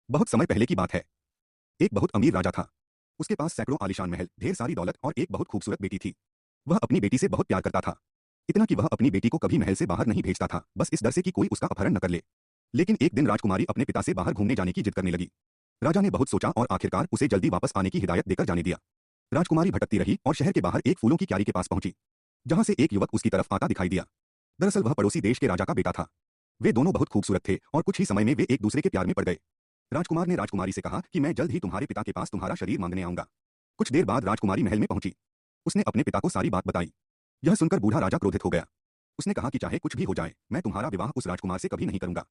बहुत समय पहले की बात है। एक बहुत अमीर राजा था। उसके पास सैकड़ों आलीशान महल, ढेर सारी दौलत और एक बहुत खूबसूरत बेटी थी। वह अपनी बेटी से बहुत प्यार करता था। इतना कि वह अपनी बेटी को कभी महल से बाहर नहीं भेजता था, बस इस डर से कि कोई उसका अपहरण न कर ले। लेकिन एक दिन राजकुमारी अपने पिता से बाहर घूमने जाने की जिद करने लगी। राजा ने बहुत सोचा और आखिरकार उसे जल्दी वापस आने की हिदायत देकर जाने दिया। राजकुमारी भटकती रही और शहर के बाहर एक फूलों की क्यारी के पास पहुंची, जहां से एक युवक उसकी तरफ आता दिखाई दिया। दरअसल वह पड़ोसी देश के राजा का बेटा था। वे दोनों बहुत खूबसूरत थे और कुछ ही समय में वे एक दूसरे के प्यार में पड़ गए। राजकुमार ने राजकुमारी से कहा कि मैं जल्द ही तुम्हारे पिता के पास तुम्हारा शरीर मांगने आऊंगा। कुछ देर बाद राजकुमारी महल में पहुंची। उसने अपने पिता को सारी बात बताई। यह सुनकर बूढ़ा राजा क्रोधित हो गया। उसने कहा कि चाहे कुछ भी हो जाए, मैं तुम्हारा विवाह उस राजकुमार से कभी नहीं करूंगा।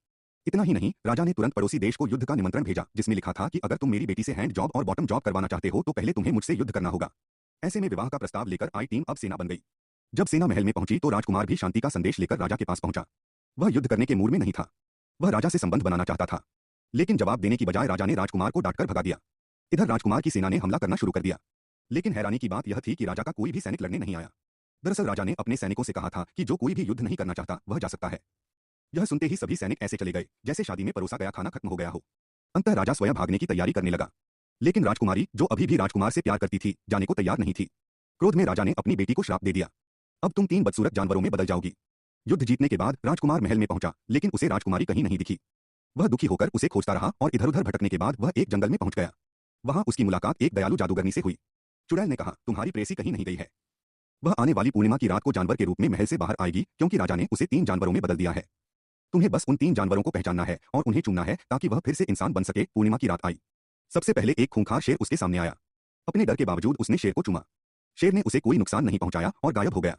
इतना ही नहीं, राजा ने तुरंत पड़ोसी देश को युद्ध का निमंत्रण भेजा, जिसमें लिखा था कि अगर तुम मेरी बेटी से हैंड जॉब और बॉटम जॉब करवाना चाहते हो तो पहले तुम्हें मुझसे युद्ध करना होगा। ऐसे में विवाह का प्रस्ताव लेकर आई टीम अब सेना बन गई। जब सेना महल में पहुंची तो राजकुमार भी शांति का संदेश लेकर राजा के पास पहुंचा। वह युद्ध करने के मूड में नहीं था। वह राजा से संबंध बनाना चाहता था। लेकिन जवाब देने की बजाय राजा ने राजकुमार को डांटकर भगा दिया। इधर राजकुमार की सेना ने हमला करना शुरू कर दिया। लेकिन हैरानी की बात यह थी कि राजा का कोई भी सैनिक लड़ने नहीं आया। दरअसल राजा ने अपने सैनिकों से कहा था कि जो कोई भी युद्ध नहीं करना चाहता वह जा सकता है। यह सुनते ही सभी सैनिक ऐसे चले गए जैसे शादी में परोसा गया खाना खत्म हो गया हो। अंततः राजा स्वयं भागने की तैयारी करने लगा। लेकिन राजकुमारी, जो अभी भी राजकुमार से प्यार करती थी, जाने को तैयार नहीं थी। क्रोध में राजा ने अपनी बेटी को श्राप दे दिया। अब तुम 3 बदसूरत जानवरों में बदल जाओगी। युद्ध जीतने के बाद राजकुमार महल में पहुंचा, लेकिन उसे राजकुमारी कहीं नहीं दिखी। वह दुखी होकर उसे खोजता रहा और इधर-उधर भटकने के बाद वह एक जंगल में पहुंच गया। वहां उसकी मुलाकात एक दयालु जादूगरनी से हुई। चुड़ैल ने कहा, तुम्हारी प्रेयसी कहीं नहीं गई है। वह आने वाली पूर्णिमा की रात को जानवर के रूप में महल से बाहर आएगी, क्योंकि राजा ने उसे 3 जानवरों में बदल दिया है। तुम्हें बस उन 3 जानवरों को पहचानना है और उन्हें चुनना है ताकि वह फिर से इंसान बन सके। पूर्णिमा की रात आई। सबसे पहले एक खूंखार शेर उसके सामने आया। अपने डर के बावजूद उसने शेर को चूमा। शेर ने उसे कोई नुकसान नहीं पहुंचाया और गायब हो गया।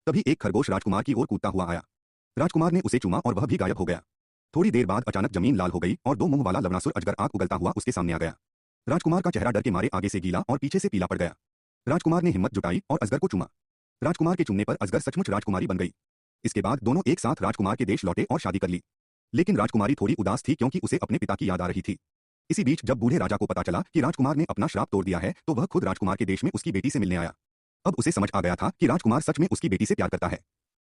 तभी एक खरगोश राजकुमार की ओर कूदता हुआ आया। राजकुमार ने उसे चूमा और वह भी गायब हो गया। थोड़ी देर बाद अचानक जमीन लाल हो गई और 2 मुंह वाला लवणासुर अजगर आग उगलता हुआ उसके सामने आ गया। राजकुमार का चेहरा डर के मारे आगे से गीला और पीछे से पीला पड़ गया। राजकुमार ने हिम्मत जुटाई और अजगर को चूमा। राजकुमार के चुमने पर अजगर सचमुच राजकुमारी बन गई। इसके बाद दोनों एक साथ राजकुमार के देश लौटे और शादी कर ली। लेकिन राजकुमारी थोड़ी उदास थी क्योंकि उसे अपने पिता की याद आ रही थी। इसी बीच जब बूढ़े राजा को पता चला कि राजकुमार ने अपना श्राप तोड़ दिया है तो वह खुद राजकुमार के देश में उसकी बेटी से मिलने आया। अब उसे समझ आ गया था कि राजकुमार सच में उसकी बेटी से प्यार करता है।